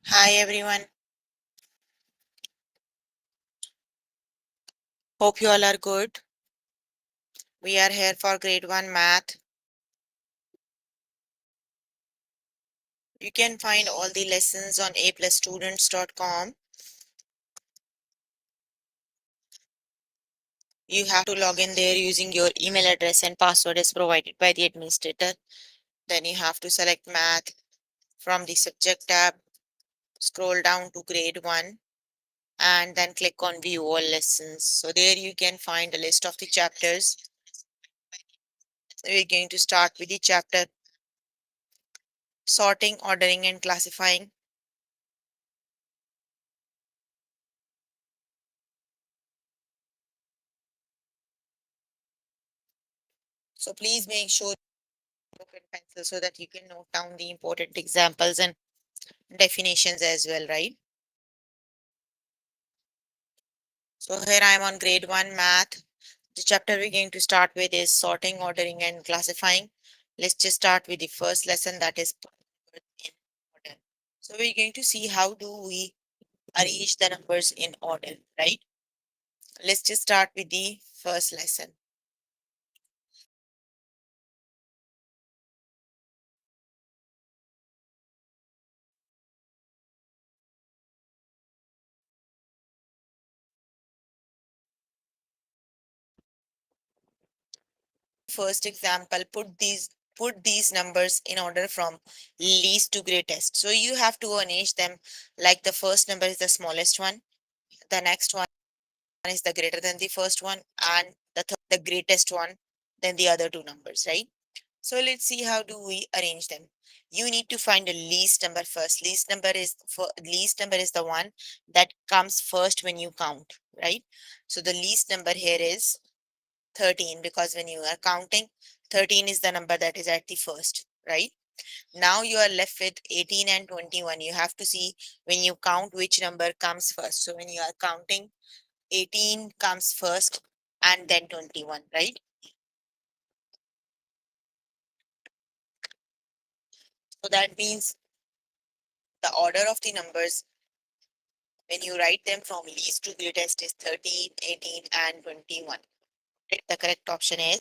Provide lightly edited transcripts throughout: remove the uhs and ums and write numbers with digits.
Hi everyone. Hope you all are good. We are here for grade 1 math. You can find all the lessons on aplusstudents.com. You have to log in there using your email address and password as provided by the administrator. Then you have to select math from the subject tab, scroll down to grade 1 and then click on view all lessons. So there you can find a list of the chapters. We're going to start with the chapter sorting, ordering and classifying. So please make sure book and pencil so that you can note down the important examples and definitions as well, right? So here I am on grade 1 math. The chapter we're going to start with is sorting, ordering and classifying. Let's just start with the first lesson, that is numbers in order. So we're going to see how do we arrange the numbers in order, right? Let's just start with the first lesson. First example, put these numbers in order from least to greatest. So you have to arrange them like the first number is the smallest one, the next one is the greater than the first one, and the greatest one than the other two numbers, right? So let's see how do we arrange them. You need to find a least number first. Least number is the one that comes first when you count, right? So the least number here is 13, because when you are counting, 13 is the number that is at the first, right? Now you are left with 18 and 21. You have to see when you count which number comes first. So when you are counting, 18 comes first and then 21, right? So that means the order of the numbers when you write them from least to greatest is 13, 18 and 21. The correct option is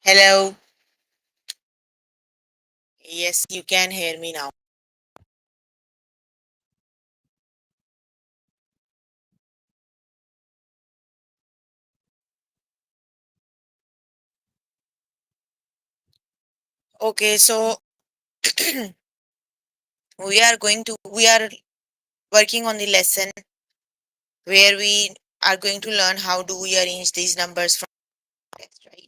Hello. Yes, you can hear me now. Okay, so we are working on the lesson where we are going to learn how do we arrange these numbers from text, right?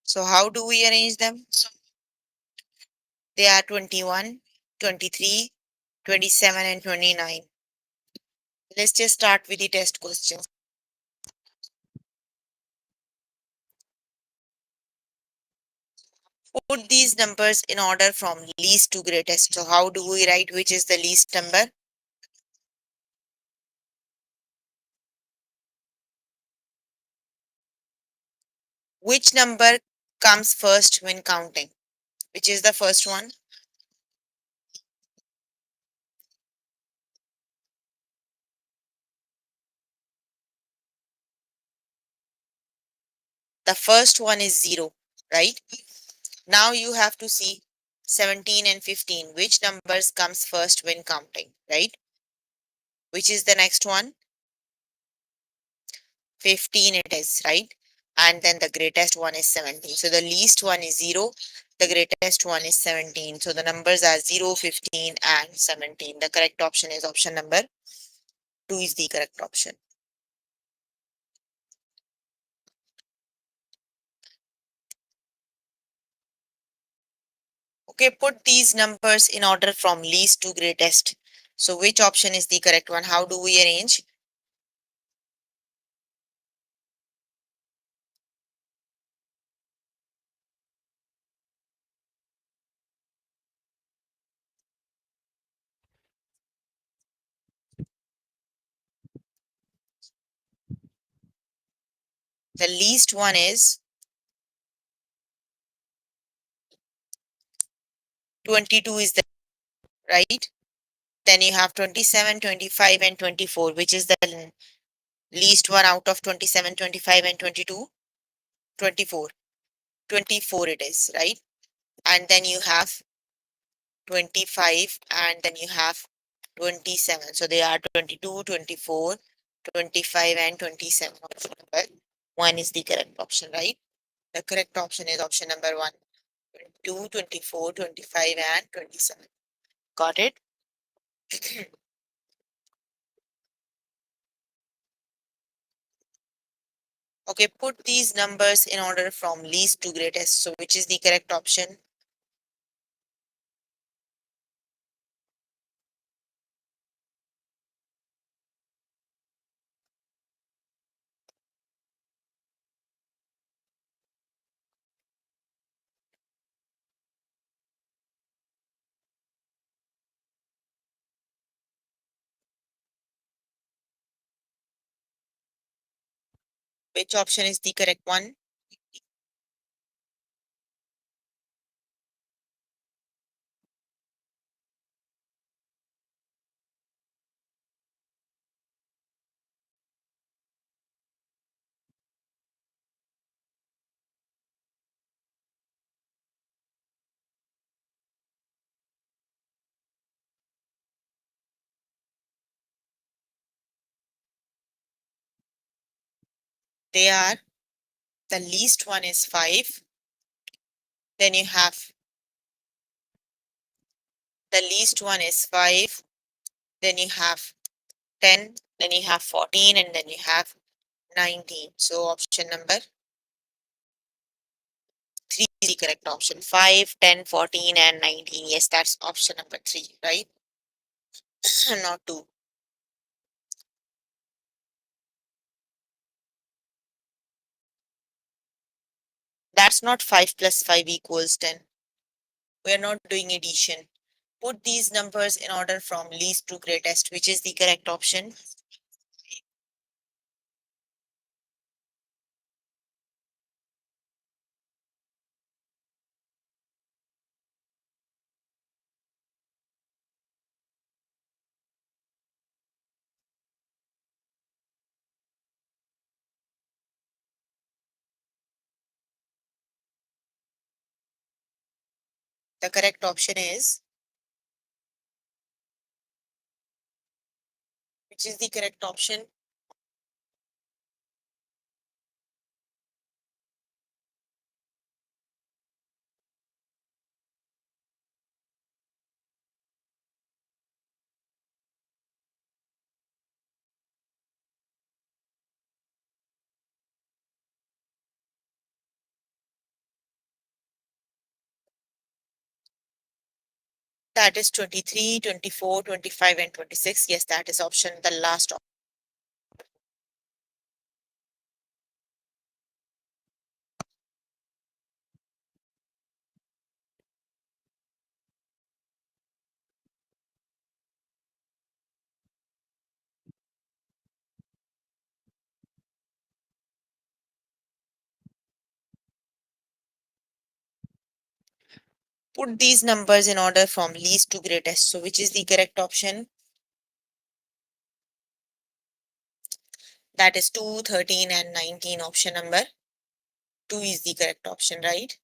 So how do we arrange them? So they are 21, 23, 27, and 29. Let's just start with the test questions. Put these numbers in order from least to greatest. So how do we write which is the least number? Which number comes first when counting? Which is the first one? The first one is 0, right? Now you have to see 17 and 15. Which numbers comes first when counting, right? Which is the next one? 15 it is, right? And then the greatest one is 17. So the least one is 0. The greatest one is 17. So the numbers are 0, 15, and 17. The correct option is option number 2 is the correct option. Okay, put these numbers in order from least to greatest. So which option is the correct one? How do we arrange? The least one is 22 is the right. Then you have 27, 25, and 24, which is the least one out of 27, 25, and 22. 24. 24 it is, right? And then you have 25, and then you have 27. So they are 22, 24, 25, and 27. Option number 1 is the correct option, right? The correct option is option number 1. 22, 24, 25, and 27. Got it? Okay, put these numbers in order from least to greatest. So which is the correct option? Which option is the correct one? They are the least one is 5. Then you have the least one is 5. Then you have 10. Then you have 14. And then you have 19. So option number 3 is the correct option. 5, 10, 14, and 19. Yes, that's option number 3, right? Not 2. That's not 5 plus 5 equals 10. We are not doing addition. Put these numbers in order from least to greatest, which is the correct option. The correct option is, which is the correct option? That is 23, 24, 25, and 26. Yes, that is option, the last option. Put these numbers in order from least to greatest. So which is the correct option? That is 2, 13, and 19 option number. 2 is the correct option, right?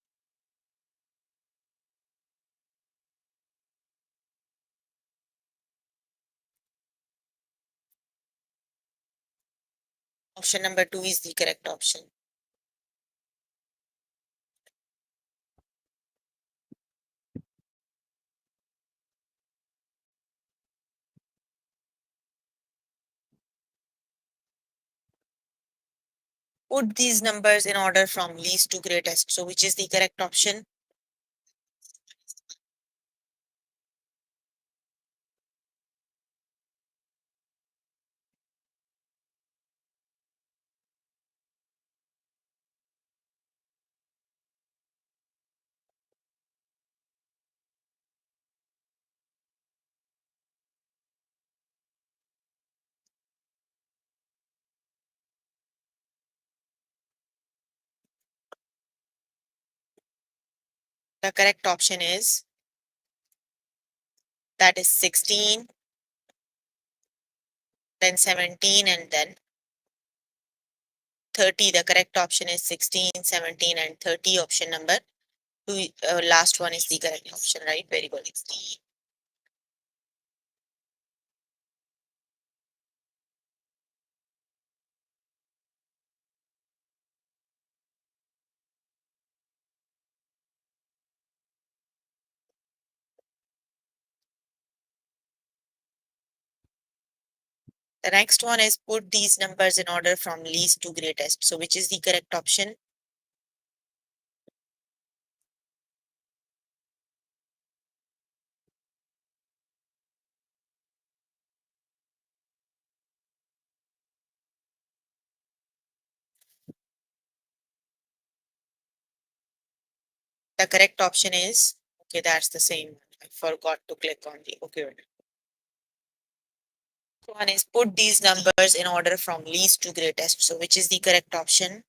Option number 2 is the correct option. Put these numbers in order from least to greatest. So which is the correct option? The correct option is, that is 16, then 17, and then 30. The correct option is 16, 17, and 30. Option number 2, last one is the correct option, right? Very good. The next one is put these numbers in order from least to greatest. So which is the correct option? The correct option is, okay, that's the same. I forgot to click on the okay. One is put these numbers in order from least to greatest. So which is the correct option?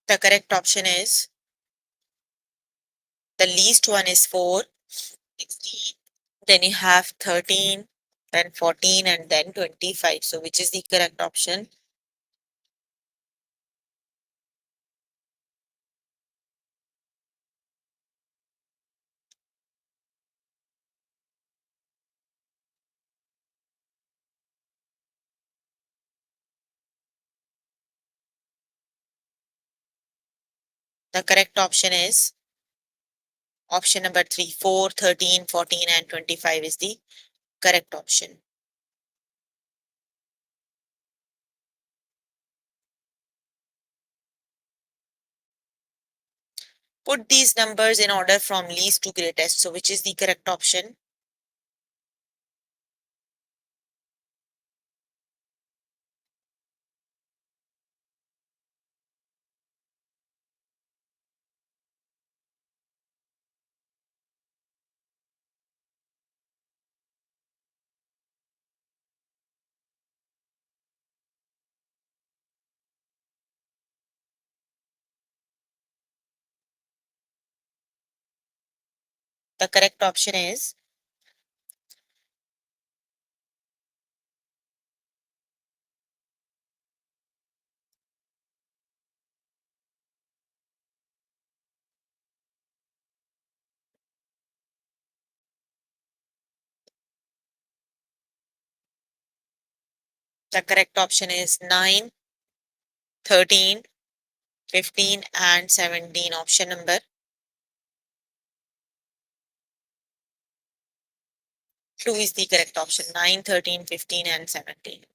The correct option is, the least one is 4, 16. Then you have 13, then 14, and then 25. So which is the correct option? The correct option is option number 3, 4, 13, 14, and 25 is the correct option. Put these numbers in order from least to greatest. So which is the correct option? The correct option is the correct option is 9, 13, 15, and 17. Option number 2 is the correct option. 9, 13, 15, and 17.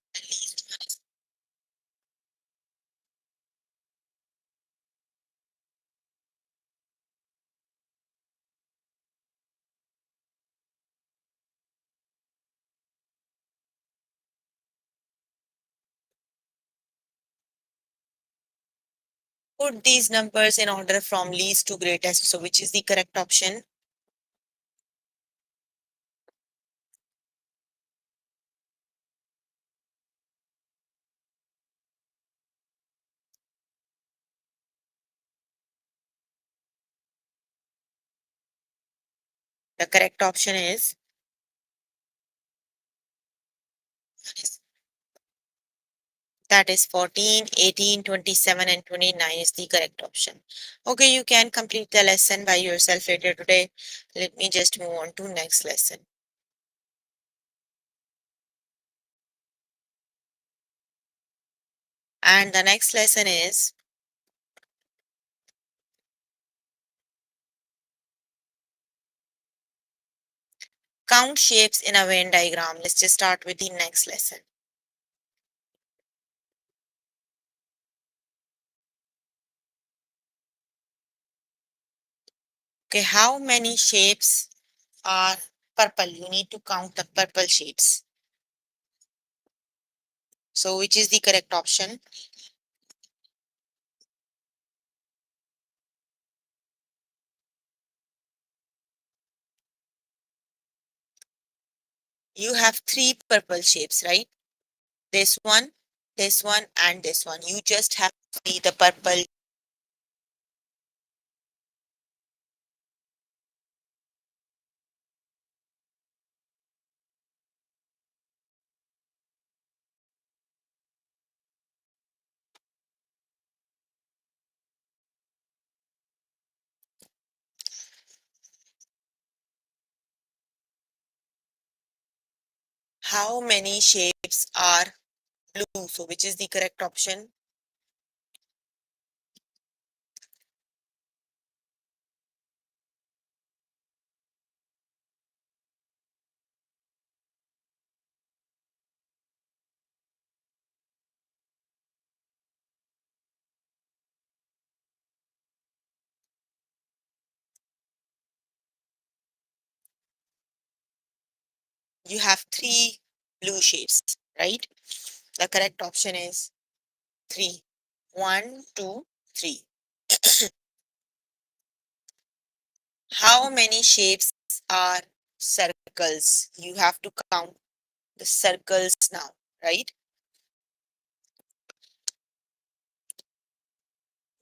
Put these numbers in order from least to greatest. So which is the correct option? The correct option is that is 14, 18, 27, and 29 is the correct option. Okay, you can complete the lesson by yourself later today. Let me just move on to next lesson. And the next lesson is count shapes in a Venn diagram. Let's just start with the next lesson. Okay, how many shapes are purple? You need to count the purple shapes. So which is the correct option? You have three purple shapes, right? This one, and this one. You just have to see the purple. How many shapes are blue? So which is the correct option? You have three blue shapes, right? The correct option is three. One, two, three. How many shapes are circles? You have to count the circles now, right?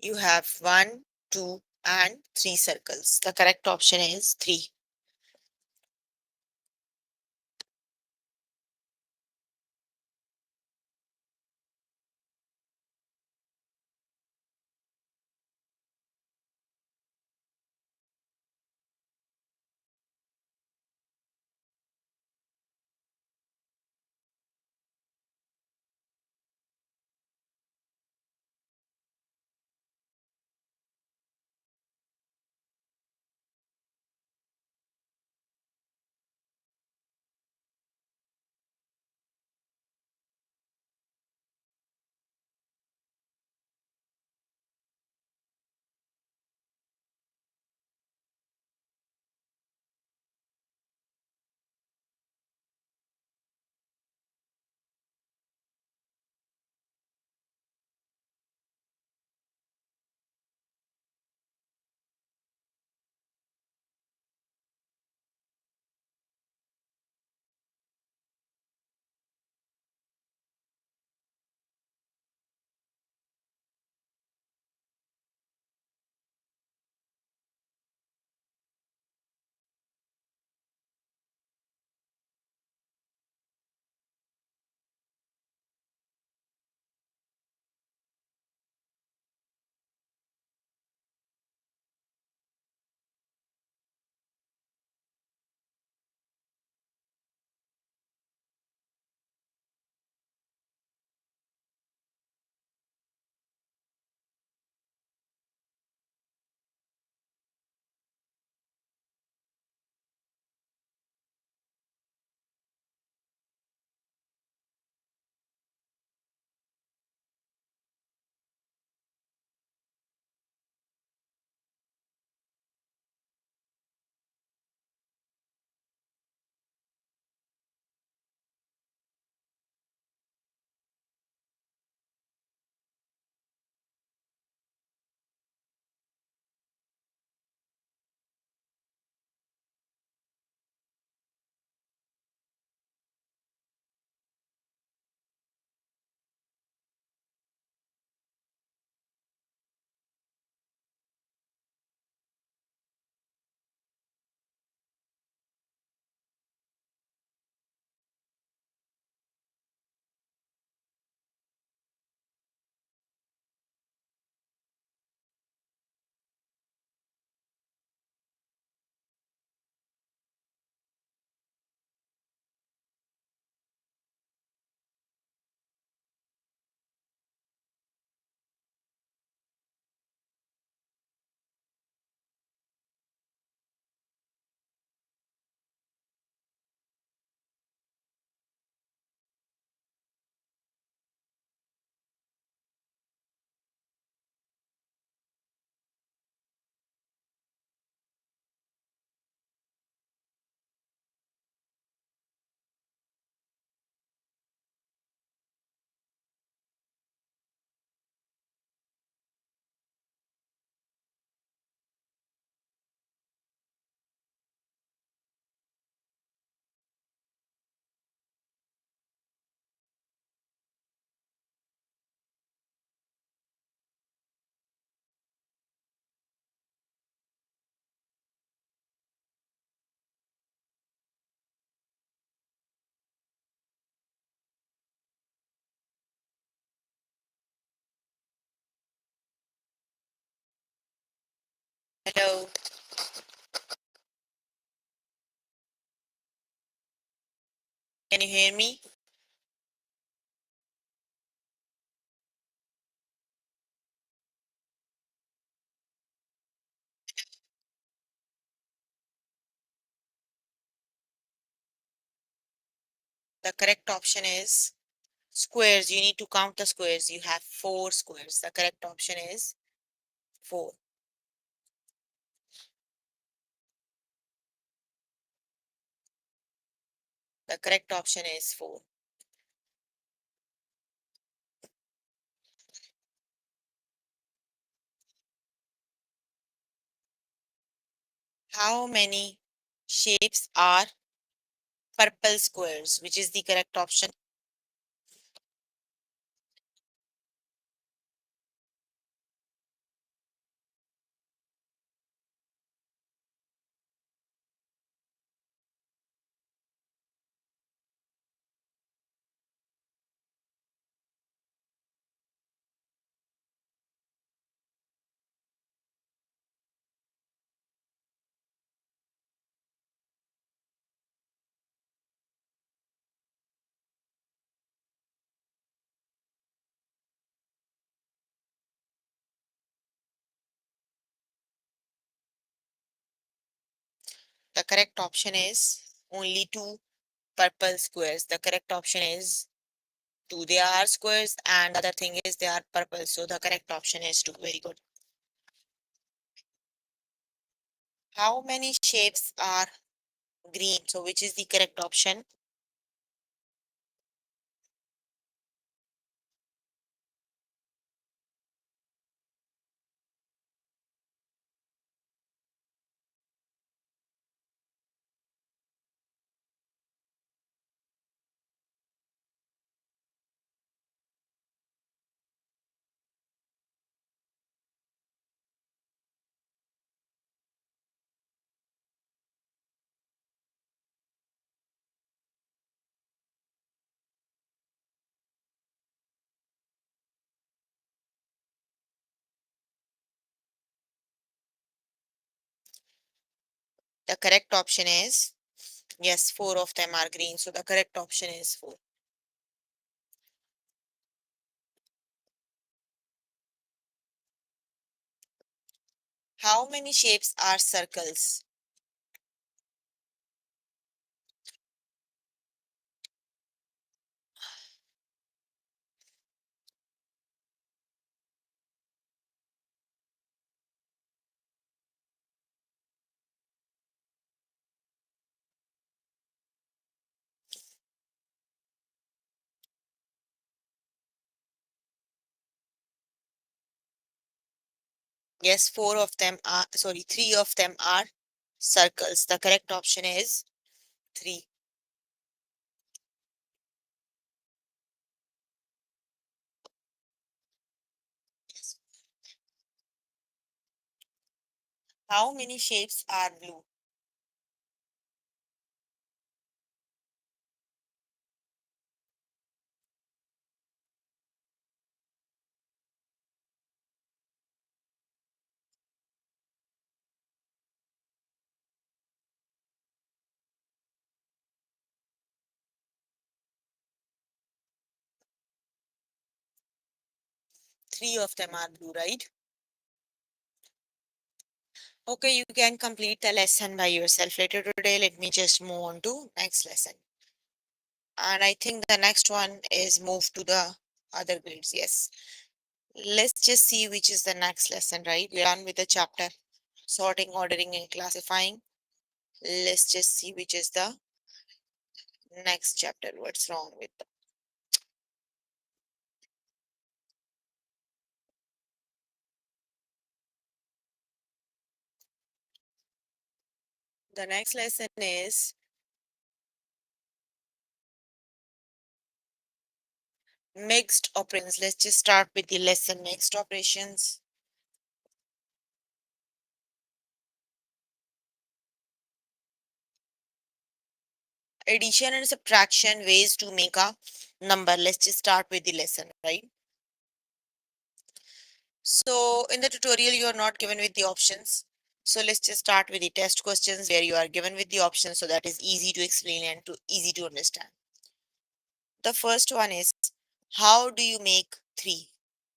You have one, two, and three circles. The correct option is three. Hello. Can you hear me? The correct option is squares. You need to count the squares. You have four squares. The correct option is four. The correct option is four. How many shapes are purple squares? Which is the correct option? The correct option is only two purple squares. The correct option is two. They are squares, and the other thing is they are purple. So the correct option is two. Very good. How many shapes are green? So which is the correct option? The correct option is yes, four of them are green. So the correct option is four. How many shapes are circles? Yes, four of them are, sorry, three of them are circles. The correct option is three. How many shapes are blue? Three of them are blue, right? Okay, you can complete the lesson by yourself later today. Let me just move on to next lesson. And I think the next one is move to the other grades. Yes. Let's just see which is the next lesson, right? We're done with the chapter sorting, ordering, and classifying. Let's just see which is the next chapter. What's wrong with the next lesson is mixed operations. Let's just start with the lesson mixed operations. Addition and subtraction ways to make a number. Let's just start with the lesson, right? So in the tutorial, you are not given with the options. So let's just start with the test questions where you are given with the options so that is easy to explain and easy to understand. The first one is, how do you make 3?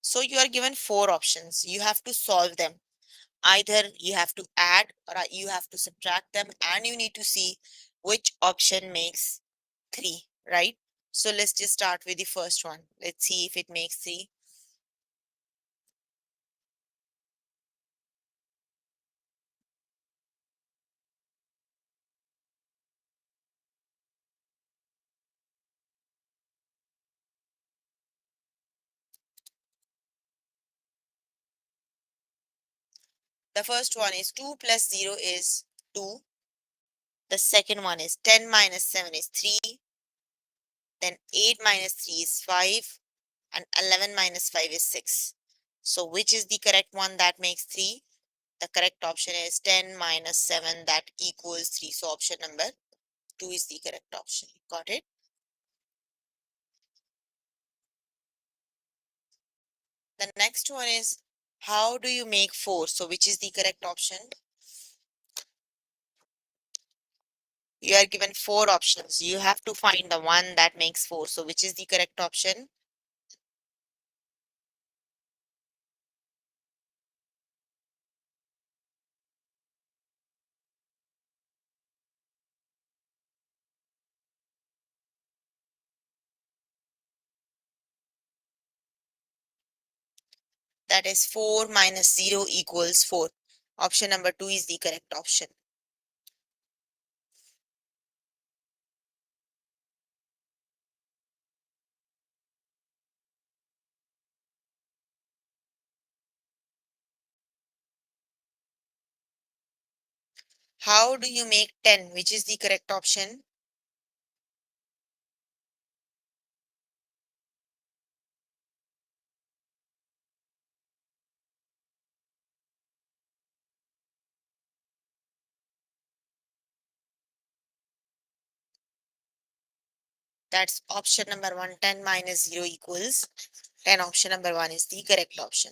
So you are given four options. You have to solve them. Either you have to add or you have to subtract them, and you need to see which option makes 3, right? So let's just start with the first one. Let's see if it makes 3. The first one is 2 plus 0 is 2. The second one is 10 minus 7 is 3. Then 8 minus 3 is 5. And 11 minus 5 is 6. So which is the correct one that makes 3? The correct option is 10 minus 7 that equals 3. So option number 2 is the correct option. Got it? The next one is, how do you make 4? So which is the correct option? You are given four options. You have to find the one that makes 4. So which is the correct option? That is 4 minus 0 equals 4. Option number 2 is the correct option. How do you make 10? Which is the correct option? That's option number 1. 10 minus 0 equals 10. Option number 1 is the correct option.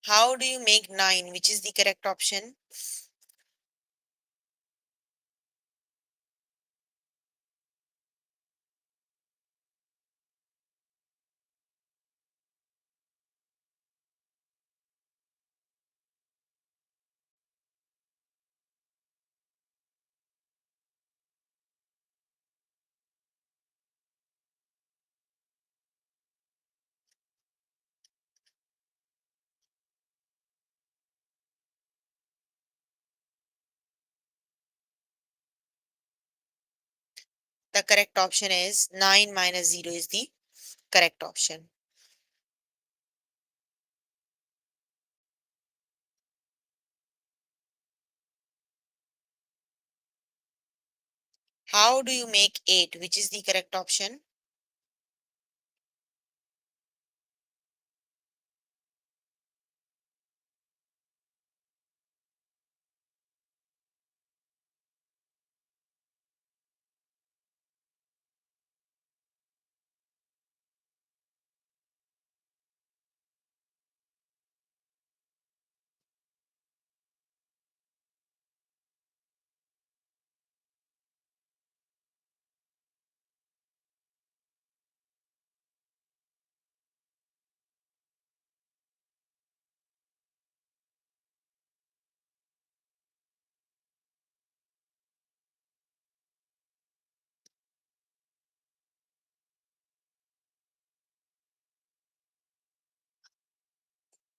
How do you make 9? Which is the correct option? The correct option is 9 minus 0 is the correct option. How do you make 8? Which is the correct option?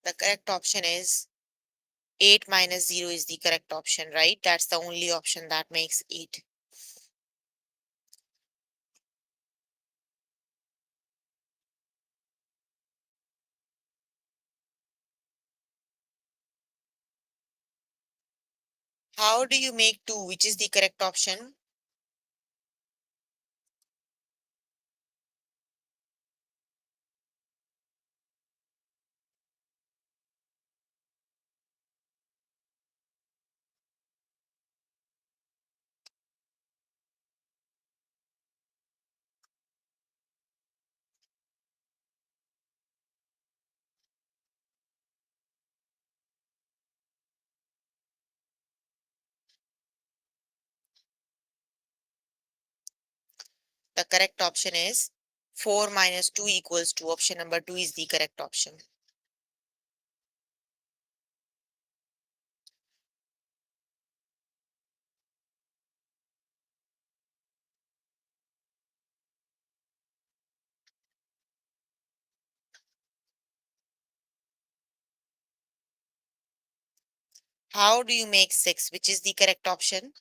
The correct option is 8 minus 0 is the correct option, right? That's the only option that makes 8. How do you make 2, which is the correct option? The correct option is 4 minus 2 equals 2. Option number 2 is the correct option. How do you make 6, which is the correct option?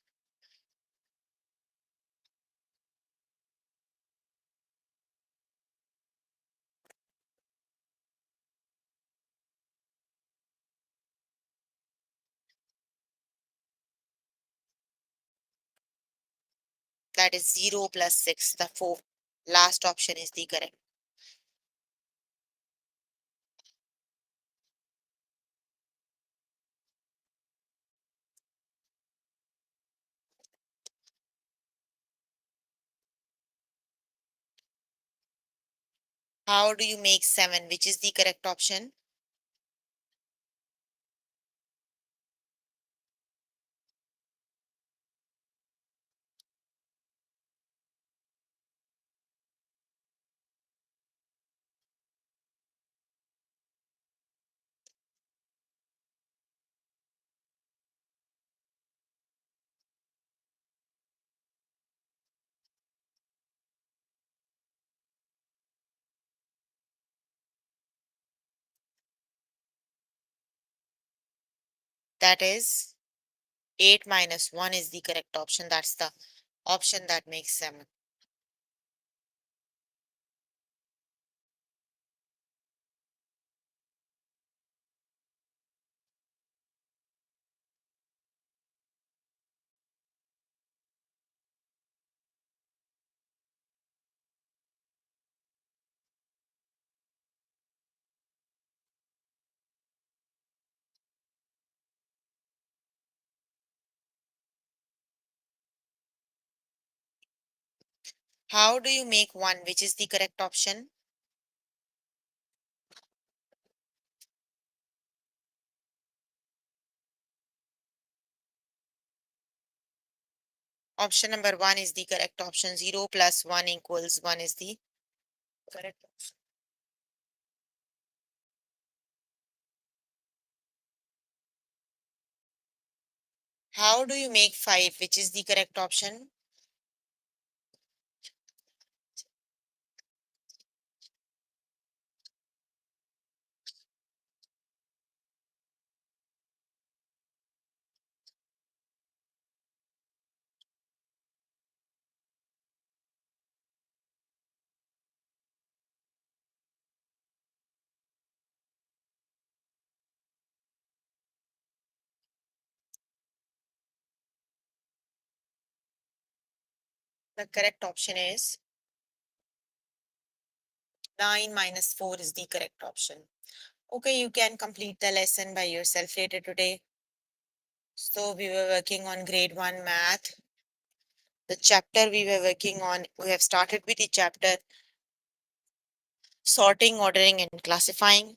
That is 0 plus 6. The fourth last option is the correct. How do you make 7, which is the correct option? That is 8 minus 1 is the correct option. That's the option that makes 7. How do you make 1, which is the correct option? Option number 1 is the correct option. 0 plus 1 equals 1 is the correct option. How do you make 5, which is the correct option? The correct option is 9 minus 4 is the correct option. Okay, you can complete the lesson by yourself later today. So we were working on grade 1 math. The chapter we were working on, we have started with the chapter sorting, ordering, and classifying.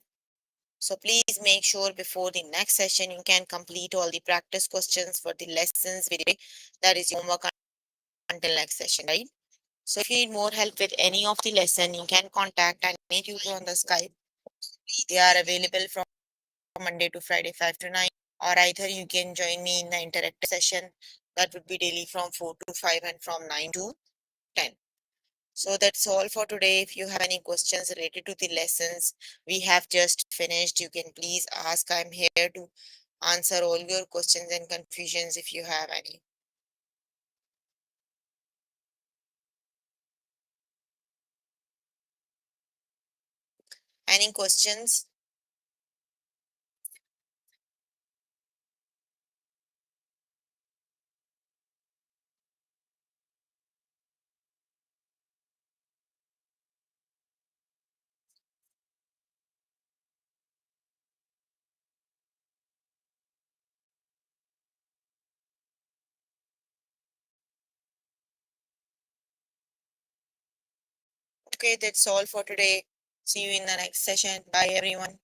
So please make sure before the next session you can complete all the practice questions for the lessons video. That is your homework until next session, right? So if you need more help with any of the lesson, you can contact and meet you on the Skype. They are available from Monday to Friday, 5 to 9, or either you can join me in the interactive session that would be daily from 4 to 5 and from 9 to 10. So that's all for today. If you have any questions related to the lessons we have just finished, you can please ask. I'm here to answer all your questions and confusions if you have any. Any questions? Okay, that's all for today. See you in the next session. Bye everyone.